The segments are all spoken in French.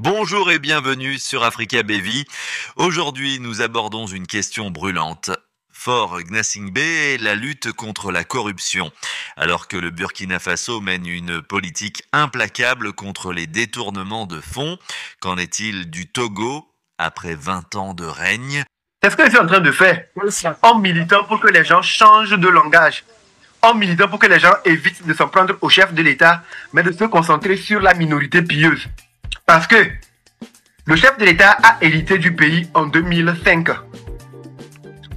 Bonjour et bienvenue sur Africa BV. Aujourd'hui, nous abordons une question brûlante. Fort Gnassingbé et la lutte contre la corruption. Alors que le Burkina Faso mène une politique implacable contre les détournements de fonds, qu'en est-il du Togo après 20 ans de règne? C'est ce que je suis en train de faire en militant pour que les gens changent de langage, en militant pour que les gens évitent de s'en prendre au chef de l'État, mais de se concentrer sur la minorité pieuse. Parce que le chef de l'État a hérité du pays en 2005.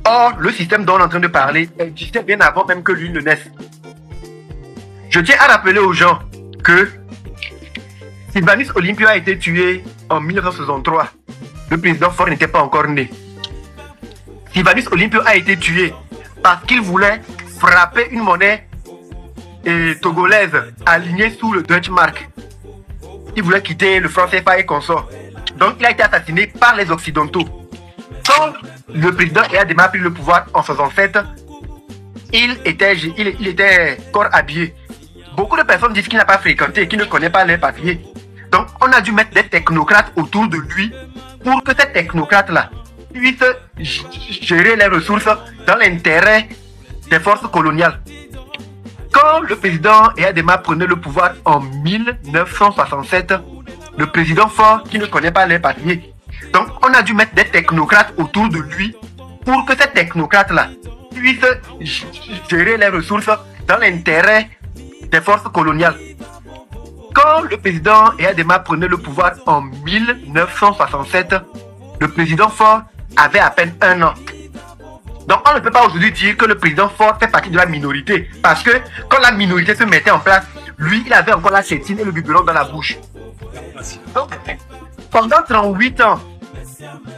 Or, le système dont on est en train de parler existait bien avant même que lui ne naisse. Je tiens à rappeler aux gens que Sylvanus Olympio a été tué en 1963. Le président Faure n'était pas encore né. Sylvanus Olympio a été tué parce qu'il voulait frapper une monnaie togolaise alignée sous le Deutsche Mark. Il voulait quitter le franc CFA et consort. Donc il a été assassiné par les Occidentaux. Quand le président Eyadema a pris le pouvoir en 67, il était corps habillé. Beaucoup de personnes disent qu'il n'a pas fréquenté, qu'il ne connaît pas les papiers. Donc on a dû mettre des technocrates autour de lui pour que ces technocrates-là puissent gérer les ressources dans l'intérêt des forces coloniales. Quand le président Eyadema prenait le pouvoir en 1967, le président Faure, qui ne connaît pas les papiers, donc on a dû mettre des technocrates autour de lui pour que ces technocrates-là puissent gérer les ressources dans l'intérêt des forces coloniales. Quand le président Eyadema prenait le pouvoir en 1967, le président Faure avait à peine 1 an. Donc on ne peut pas aujourd'hui dire que le président Faure fait partie de la minorité. Parce que quand la minorité se mettait en place, lui, il avait encore la chétine et le biberon dans la bouche. Donc, pendant 38 ans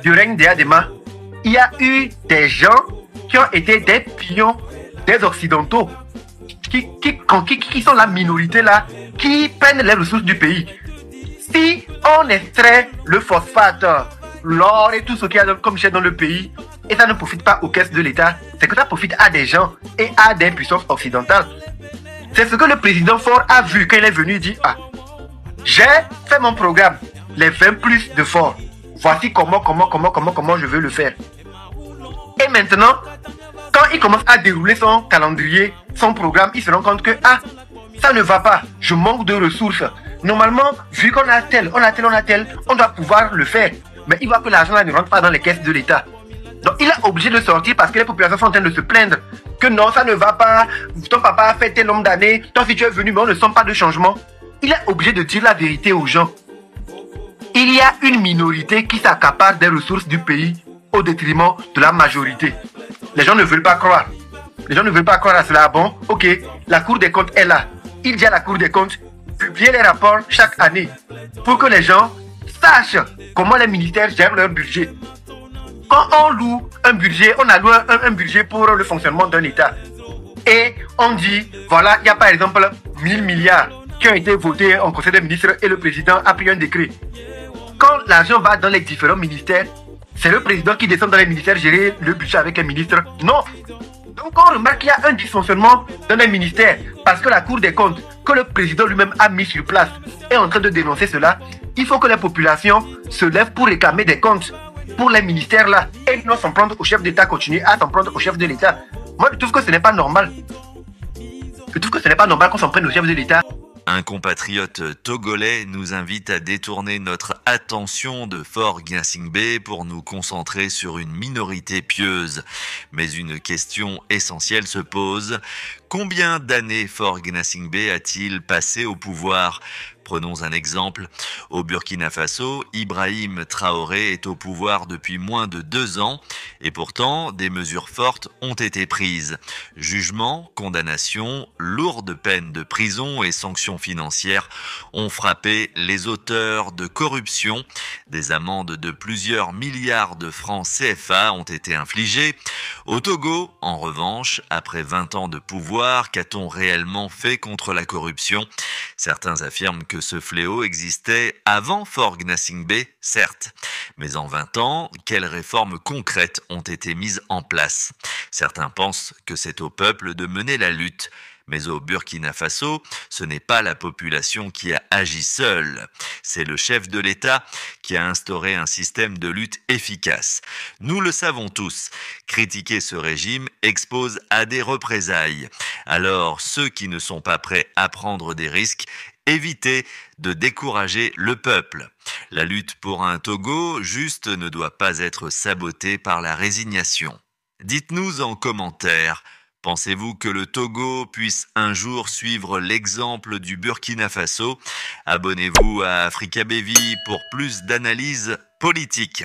du règne d'Eyadema, il y a eu des gens qui ont été des pions des Occidentaux, qui sont la minorité là, qui prennent les ressources du pays. Si on extrait le phosphate, l'or et tout ce qu'il y a comme chèque dans le pays, et ça ne profite pas aux caisses de l'État, c'est que ça profite à des gens et à des puissances occidentales. C'est ce que le président Faure a vu quand il est venu dire « Ah, j'ai fait mon programme, les 20 plus de Faure. Voici comment je veux le faire. » Et maintenant, quand il commence à dérouler son calendrier, son programme, il se rend compte que « Ah, ça ne va pas, je manque de ressources. Normalement, vu qu'on a tel, on doit pouvoir le faire. » Mais il voit que l'argent ne rentre pas dans les caisses de l'État. Donc il est obligé de sortir parce que les populations sont en train de se plaindre que non, ça ne va pas, ton papa a fait tel nombre d'années, toi si tu es venu, mais on ne sent pas de changement. Il est obligé de dire la vérité aux gens. Il y a une minorité qui s'accapare des ressources du pays au détriment de la majorité. Les gens ne veulent pas croire. Les gens ne veulent pas croire à cela. Bon, ok, la Cour des comptes est là. Il dit à la Cour des comptes, publiez les rapports chaque année pour que les gens sachent comment les ministères gèrent leur budget. Quand on loue un budget, on alloue un budget pour le fonctionnement d'un État. Et on dit, voilà, il y a par exemple 1000 milliards qui ont été votés en Conseil des ministres et le président a pris un décret. Quand l'argent va dans les différents ministères, c'est le président qui descend dans les ministères gérer le budget avec les ministres. Non. Donc on remarque qu'il y a un dysfonctionnement dans les ministères parce que la Cour des comptes, que le président lui-même a mis sur place, est en train de dénoncer cela. Il faut que les populations se lèvent pour réclamer des comptes pour les ministères là et non s'en prendre au chef d'État, continuer à s'en prendre au chef de l'État. Moi je trouve que ce n'est pas normal. Je trouve que ce n'est pas normal qu'on s'en prenne au chef de l'État. Un compatriote togolais nous invite à détourner notre attention de Fort Gnassingbé pour nous concentrer sur une minorité pieuse. Mais une question essentielle se pose. Combien d'années Fort Gnassingbé a-t-il passé au pouvoir ? Prenons un exemple. Au Burkina Faso, Ibrahim Traoré est au pouvoir depuis moins de 2 ans et pourtant des mesures fortes ont été prises. Jugement, condamnation, lourdes peines de prison et sanctions financières ont frappé les auteurs de corruption. Des amendes de plusieurs milliards de francs CFA ont été infligées. Au Togo, en revanche, après 20 ans de pouvoir, qu'a-t-on réellement fait contre la corruption ? Certains affirment que ce fléau existait avant Fort Gnassingbé, certes. Mais en 20 ans, quelles réformes concrètes ont été mises en place ? Certains pensent que c'est au peuple de mener la lutte. Mais au Burkina Faso, ce n'est pas la population qui a agi seule. C'est le chef de l'État qui a instauré un système de lutte efficace. Nous le savons tous, critiquer ce régime expose à des représailles. Alors, ceux qui ne sont pas prêts à prendre des risques, évitez de décourager le peuple. La lutte pour un Togo juste ne doit pas être sabotée par la résignation. Dites-nous en commentaire, pensez-vous que le Togo puisse un jour suivre l'exemple du Burkina Faso? Abonnez-vous à Africa BV pour plus d'analyses politiques.